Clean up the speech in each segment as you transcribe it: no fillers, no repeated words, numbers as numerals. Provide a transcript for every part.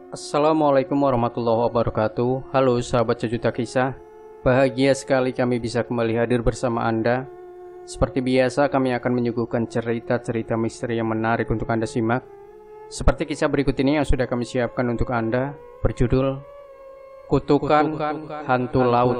Assalamualaikum warahmatullahi wabarakatuh. Halo sahabat sejuta kisah. Bahagia sekali kami bisa kembali hadir bersama Anda. Seperti biasa kami akan menyuguhkan cerita-cerita misteri yang menarik untuk Anda simak. Seperti kisah berikut ini yang sudah kami siapkan untuk Anda, berjudul Kutukan Hantu Laut.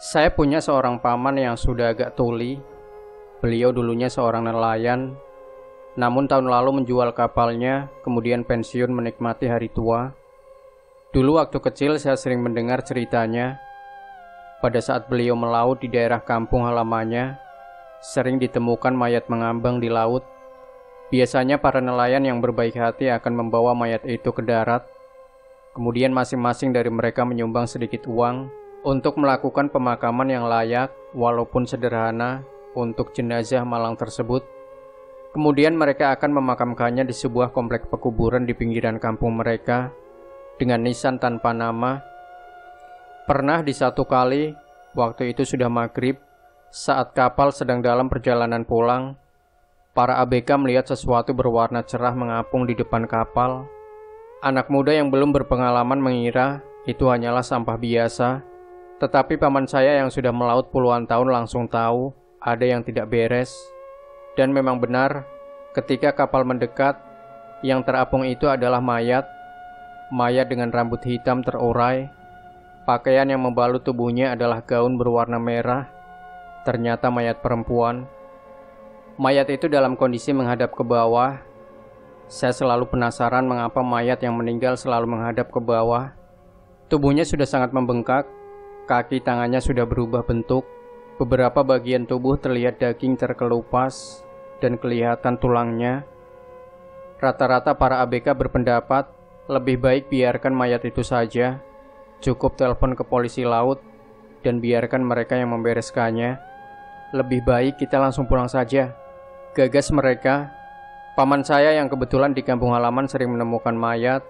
Saya punya seorang paman yang sudah agak tuli. Beliau dulunya seorang nelayan, namun tahun lalu menjual kapalnya, kemudian pensiun menikmati hari tua. Dulu waktu kecil saya sering mendengar ceritanya. Pada saat beliau melaut di daerah kampung halamannya, sering ditemukan mayat mengambang di laut. Biasanya para nelayan yang berbaik hati akan membawa mayat itu ke darat. Kemudian masing-masing dari mereka menyumbang sedikit uang untuk melakukan pemakaman yang layak, walaupun sederhana, untuk jenazah malang tersebut. Kemudian mereka akan memakamkannya di sebuah komplek pekuburan di pinggiran kampung mereka dengan nisan tanpa nama. Pernah di satu kali, waktu itu sudah maghrib, saat kapal sedang dalam perjalanan pulang, para ABK melihat sesuatu berwarna cerah mengapung di depan kapal. Anak muda yang belum berpengalaman mengira itu hanyalah sampah biasa, tetapi paman saya yang sudah melaut puluhan tahun langsung tahu ada yang tidak beres. Dan memang benar, ketika kapal mendekat, yang terapung itu adalah mayat. Mayat dengan rambut hitam terurai. Pakaian yang membalut tubuhnya adalah gaun berwarna merah. Ternyata mayat perempuan. Mayat itu dalam kondisi menghadap ke bawah. Saya selalu penasaran mengapa mayat yang meninggal selalu menghadap ke bawah. Tubuhnya sudah sangat membengkak. Kaki tangannya sudah berubah bentuk. Beberapa bagian tubuh terlihat daging terkelupas dan kelihatan tulangnya. Rata-rata para ABK berpendapat lebih baik biarkan mayat itu saja. Cukup telepon ke polisi laut dan biarkan mereka yang membereskannya. Lebih baik kita langsung pulang saja, gagas mereka. Paman saya yang kebetulan di kampung halaman sering menemukan mayat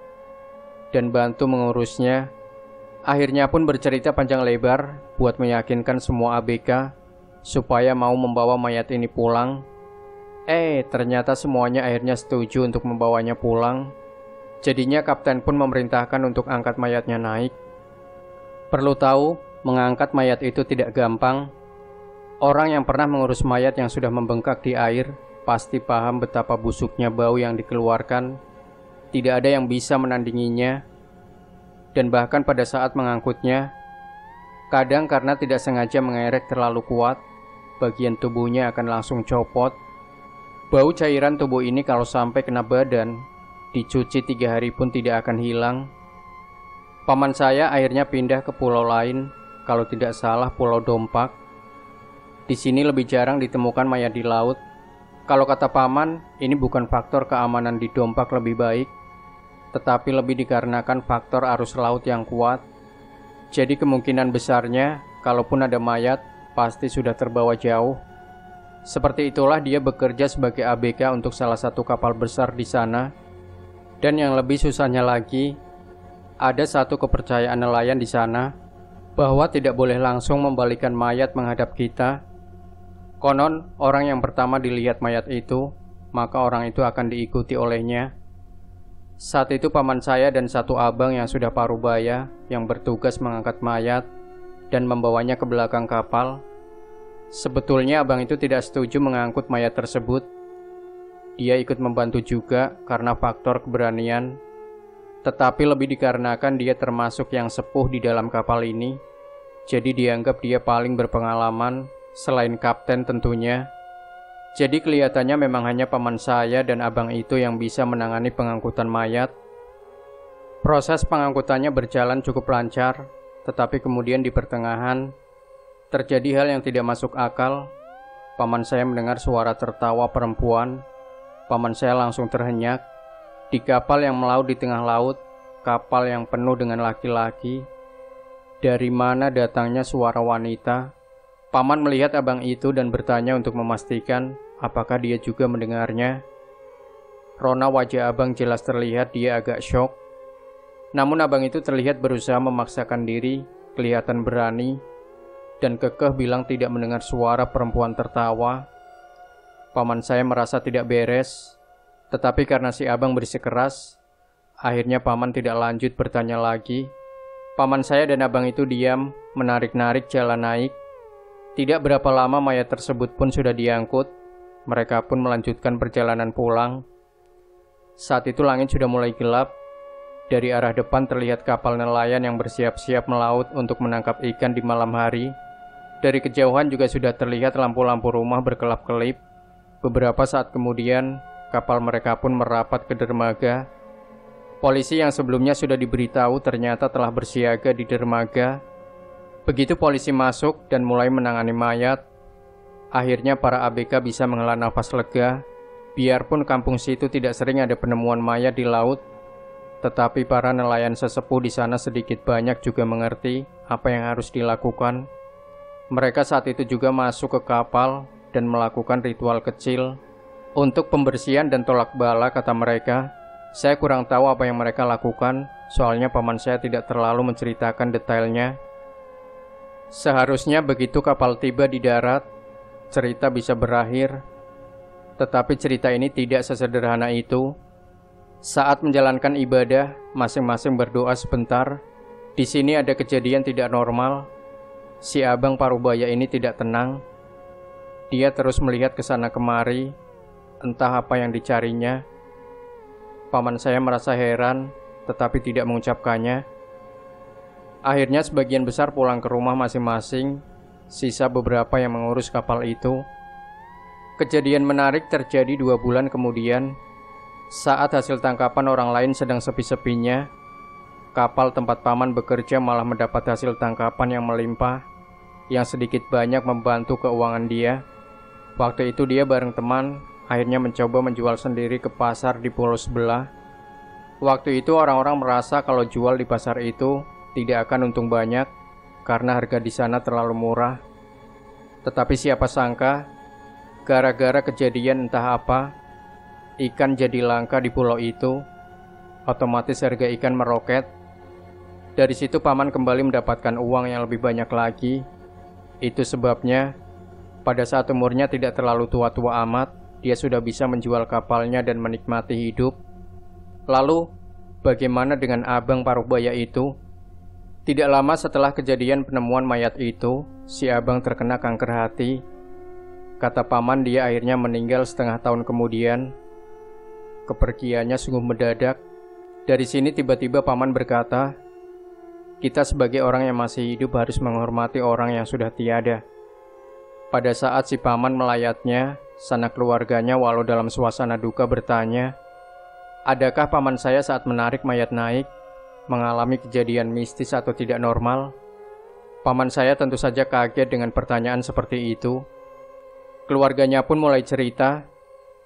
dan bantu mengurusnya. Akhirnya pun bercerita panjang lebar buat meyakinkan semua ABK supaya mau membawa mayat ini pulang. Ternyata semuanya akhirnya setuju untuk membawanya pulang. Jadinya kapten pun memerintahkan untuk angkat mayatnya naik. Perlu tahu, mengangkat mayat itu tidak gampang. Orang yang pernah mengurus mayat yang sudah membengkak di air pasti paham betapa busuknya bau yang dikeluarkan. Tidak ada yang bisa menandinginya. Dan bahkan pada saat mengangkutnya, kadang karena tidak sengaja mengerek terlalu kuat, bagian tubuhnya akan langsung copot. Bau cairan tubuh ini kalau sampai kena badan, dicuci 3 hari pun tidak akan hilang. Paman saya akhirnya pindah ke pulau lain, kalau tidak salah Pulau Dompak. Di sini lebih jarang ditemukan mayat di laut. Kalau kata paman, ini bukan faktor keamanan di Dompak lebih baik, tetapi lebih dikarenakan faktor arus laut yang kuat. Jadi kemungkinan besarnya, kalaupun ada mayat, pasti sudah terbawa jauh. Seperti itulah dia bekerja sebagai ABK untuk salah satu kapal besar di sana. Dan yang lebih susahnya lagi, ada satu kepercayaan nelayan di sana, bahwa tidak boleh langsung membalikan mayat menghadap kita. Konon, orang yang pertama dilihat mayat itu, maka orang itu akan diikuti olehnya. Saat itu paman saya dan satu abang yang sudah parubaya yang bertugas mengangkat mayat dan membawanya ke belakang kapal. Sebetulnya abang itu tidak setuju mengangkut mayat tersebut. Dia ikut membantu juga karena faktor keberanian, tetapi lebih dikarenakan dia termasuk yang sepuh di dalam kapal ini. Jadi dianggap dia paling berpengalaman, selain kapten tentunya. Jadi kelihatannya memang hanya paman saya dan abang itu yang bisa menangani pengangkutan mayat. Proses pengangkutannya berjalan cukup lancar, tetapi kemudian di pertengahan terjadi hal yang tidak masuk akal. Paman saya mendengar suara tertawa perempuan. Paman saya langsung terhenyak. Di kapal yang melaut di tengah laut, kapal yang penuh dengan laki-laki. Dari mana datangnya suara wanita? Paman melihat abang itu dan bertanya untuk memastikan apakah dia juga mendengarnya. Rona wajah abang jelas terlihat dia agak syok. Namun abang itu terlihat berusaha memaksakan diri, kelihatan berani, dan kekeh bilang tidak mendengar suara perempuan tertawa. Paman saya merasa tidak beres, tetapi karena si abang bersikeras, akhirnya paman tidak lanjut bertanya lagi. Paman saya dan abang itu diam, menarik-narik jalan naik. Tidak berapa lama mayat tersebut pun sudah diangkut. Mereka pun melanjutkan perjalanan pulang. Saat itu langit sudah mulai gelap. Dari arah depan terlihat kapal nelayan yang bersiap-siap melaut untuk menangkap ikan di malam hari. Dari kejauhan juga sudah terlihat lampu-lampu rumah berkelap-kelip. Beberapa saat kemudian, kapal mereka pun merapat ke dermaga. Polisi yang sebelumnya sudah diberitahu ternyata telah bersiaga di dermaga. Begitu polisi masuk dan mulai menangani mayat, akhirnya para ABK bisa menghela nafas lega. Biarpun kampung situ tidak sering ada penemuan mayat di laut, tetapi para nelayan sesepuh di sana sedikit banyak juga mengerti apa yang harus dilakukan. Mereka saat itu juga masuk ke kapal dan melakukan ritual kecil untuk pembersihan dan tolak bala, kata mereka. Saya kurang tahu apa yang mereka lakukan, soalnya paman saya tidak terlalu menceritakan detailnya. Seharusnya begitu kapal tiba di darat, cerita bisa berakhir. Tetapi cerita ini tidak sesederhana itu. Saat menjalankan ibadah, masing-masing berdoa sebentar. Di sini ada kejadian tidak normal. Si abang Parubaya ini tidak tenang. Dia terus melihat ke sana kemari, entah apa yang dicarinya. Paman saya merasa heran, tetapi tidak mengucapkannya. Akhirnya sebagian besar pulang ke rumah masing-masing, sisa beberapa yang mengurus kapal itu. Kejadian menarik terjadi 2 bulan kemudian. Saat hasil tangkapan orang lain sedang sepi-sepinya, kapal tempat paman bekerja malah mendapat hasil tangkapan yang melimpah, yang sedikit banyak membantu keuangan dia. Waktu itu dia bareng teman, akhirnya mencoba menjual sendiri ke pasar di pulau sebelah. Waktu itu orang-orang merasa kalau jual di pasar itu tidak akan untung banyak, karena harga di sana terlalu murah. Tetapi siapa sangka, gara-gara kejadian entah apa, ikan jadi langka di pulau itu. Otomatis harga ikan meroket. Dari situ paman kembali mendapatkan uang yang lebih banyak lagi. Itu sebabnya pada saat umurnya tidak terlalu tua-tua amat, dia sudah bisa menjual kapalnya dan menikmati hidup. Lalu, bagaimana dengan abang Parubaya itu? Tidak lama setelah kejadian penemuan mayat itu, si abang terkena kanker hati. Kata paman dia akhirnya meninggal setengah tahun kemudian. Kepergiannya sungguh mendadak. Dari sini tiba-tiba paman berkata, kita sebagai orang yang masih hidup harus menghormati orang yang sudah tiada. Pada saat si paman melayatnya, sanak keluarganya walau dalam suasana duka bertanya, adakah paman saya saat menarik mayat naik mengalami kejadian mistis atau tidak normal? Paman saya tentu saja kaget dengan pertanyaan seperti itu. Keluarganya pun mulai cerita,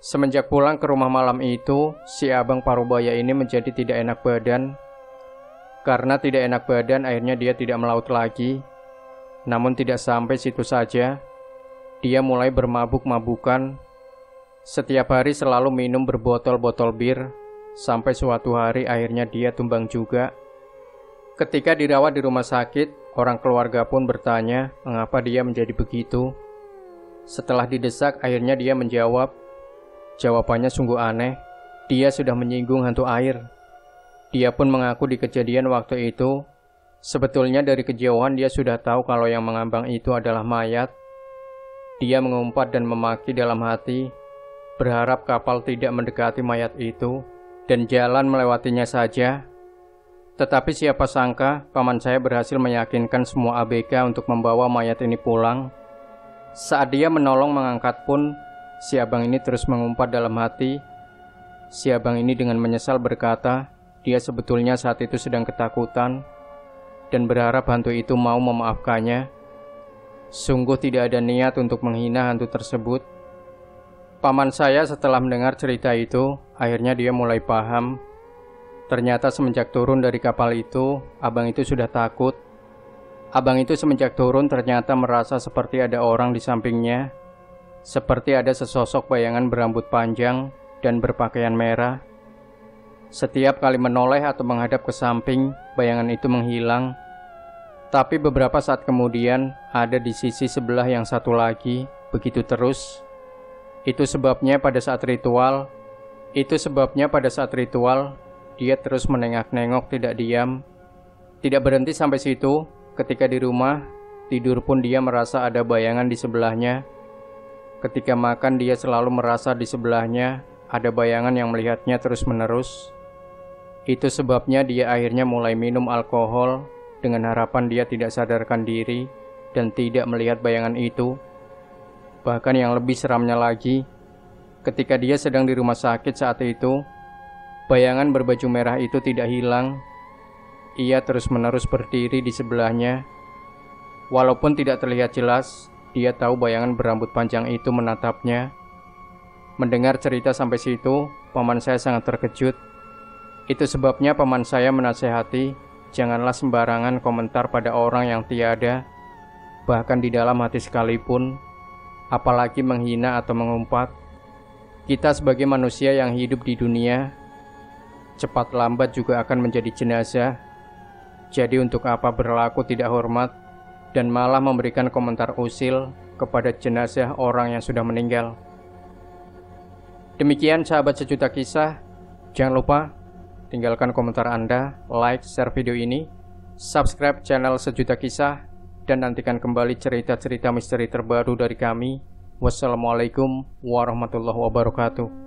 semenjak pulang ke rumah malam itu, si abang Parubaya ini menjadi tidak enak badan. Karena tidak enak badan, akhirnya dia tidak melaut lagi. Namun tidak sampai situ saja, dia mulai bermabuk-mabukan. Setiap hari selalu minum berbotol-botol bir, sampai suatu hari akhirnya dia tumbang juga. Ketika dirawat di rumah sakit, orang keluarga pun bertanya mengapa dia menjadi begitu. Setelah didesak, akhirnya dia menjawab. Jawabannya sungguh aneh. Dia sudah menyinggung hantu air. Dia pun mengaku di kejadian waktu itu, sebetulnya dari kejauhan dia sudah tahu kalau yang mengambang itu adalah mayat. Dia mengumpat dan memaki dalam hati, berharap kapal tidak mendekati mayat itu dan jalan melewatinya saja. Tetapi siapa sangka paman saya berhasil meyakinkan semua ABK untuk membawa mayat ini pulang. Saat dia menolong mengangkat pun, si abang ini terus mengumpat dalam hati. Si abang ini dengan menyesal berkata, dia sebetulnya saat itu sedang ketakutan dan berharap hantu itu mau memaafkannya. Sungguh tidak ada niat untuk menghina hantu tersebut. Paman saya setelah mendengar cerita itu, akhirnya dia mulai paham. Ternyata semenjak turun dari kapal itu, abang itu sudah takut. Abang itu semenjak turun ternyata merasa seperti ada orang di sampingnya, seperti ada sesosok bayangan berambut panjang dan berpakaian merah. Setiap kali menoleh atau menghadap ke samping, bayangan itu menghilang. Tapi beberapa saat kemudian, ada di sisi sebelah yang satu lagi, begitu terus. Itu sebabnya pada saat ritual, dia terus menengok-nengok tidak diam. Tidak berhenti sampai situ, ketika di rumah, tidur pun dia merasa ada bayangan di sebelahnya. Ketika makan dia selalu merasa di sebelahnya ada bayangan yang melihatnya terus-menerus. Itu sebabnya dia akhirnya mulai minum alkohol dengan harapan dia tidak sadarkan diri dan tidak melihat bayangan itu. Bahkan yang lebih seramnya lagi, ketika dia sedang di rumah sakit saat itu, bayangan berbaju merah itu tidak hilang. Ia terus-menerus berdiri di sebelahnya. Walaupun tidak terlihat jelas, dia tahu bayangan berambut panjang itu menatapnya. Mendengar cerita sampai situ, paman saya sangat terkejut. Itu sebabnya paman saya menasehati, janganlah sembarangan komentar pada orang yang tiada, bahkan di dalam hati sekalipun, apalagi menghina atau mengumpat. Kita sebagai manusia yang hidup di dunia, cepat lambat juga akan menjadi jenazah. Jadi untuk apa berlaku tidak hormat dan malah memberikan komentar usil kepada jenazah orang yang sudah meninggal. Demikian sahabat Sejuta Kisah. Jangan lupa tinggalkan komentar Anda, like, share video ini, subscribe channel Sejuta Kisah, dan nantikan kembali cerita-cerita misteri terbaru dari kami. Wassalamualaikum warahmatullahi wabarakatuh.